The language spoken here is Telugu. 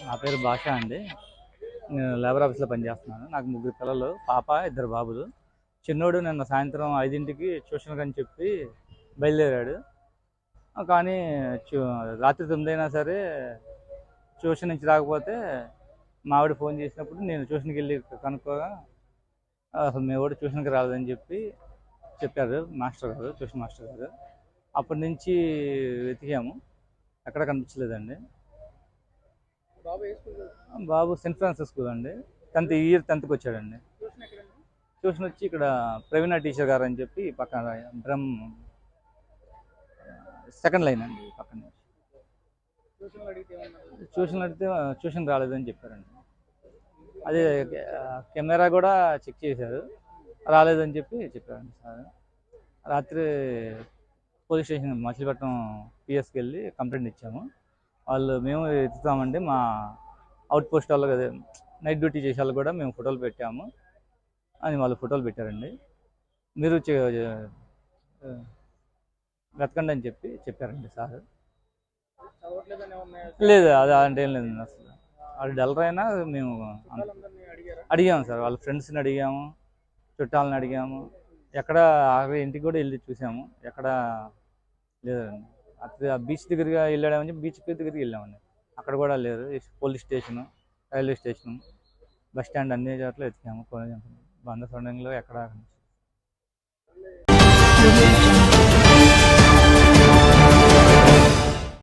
నా పేరు భాష అండి. నేను లేబర్ ఆఫీస్లో పనిచేస్తున్నాను. నాకు 3 పిల్లలు, పాప 2 బాబులు. చిన్నోడు నిన్న సాయంత్రం 5ంటికి ట్యూషన్కి అని చెప్పి బయలుదేరాడు. కానీ రాత్రి 9 అయినా సరే ట్యూషన్ నుంచి రాకపోతే మా ఆవిడ ఫోన్ చేసినప్పుడు నేను ట్యూషన్కి వెళ్ళి కనుక్కోగా అసలు మీ వాడు ట్యూషన్కి రాలేదని చెప్పారు మాస్టర్ గారు, ట్యూషన్ మాస్టర్ గారు. అప్పటి నుంచి వెతికాము, ఎక్కడ కనిపించలేదండి. బాబు సెయింట్ ఫ్రాన్సిస్ స్కూల్ అండి. 10th వచ్చాడండి. ట్యూషన్ వచ్చి ఇక్కడ ప్రవీణ టీచర్ గారు అని చెప్పి పక్కన సెకండ్ లైన్ అండి. పక్కన ట్యూషన్ అడిగితే ట్యూషన్ రాలేదని చెప్పారండి. అదే కెమెరా కూడా చెక్ చేశారు, రాలేదని చెప్పారండి సార్. రాత్రి పోలీస్ స్టేషన్ మచిలీపట్నం పిఎస్కి వెళ్ళి కంప్లైంట్ ఇచ్చాము. వాళ్ళు మేము ఎత్తుతామండి, మా అవుట్ పోస్ట్ వాళ్ళు కదా నైట్ డ్యూటీ చేసే వాళ్ళు కూడా మేము ఫోటోలు పెట్టాము అని వాళ్ళు ఫోటోలు పెట్టారండి. మీరు వెతకండి అని చెప్పారండి సార్. లేదు, అది అంటే ఏం లేదు అసలు. వాళ్ళు డెల్లర్ అయినా మేము అడిగాము సార్. వాళ్ళ ఫ్రెండ్స్ని అడిగాము, చుట్టాలని అడిగాము, ఎక్కడ ఇంటికి కూడా వెళ్ళి చూసాము, ఎక్కడ లేదండి. అక్కడ బీచ్ దగ్గరగా వెళ్ళాడమని బీచ్ దగ్గరికి వెళ్ళామండి, అక్కడ కూడా లేదు. Police station, railway station, bus stand అన్ని చోట్ల వెతికాము. బంద సొండంలో ఎక్కడ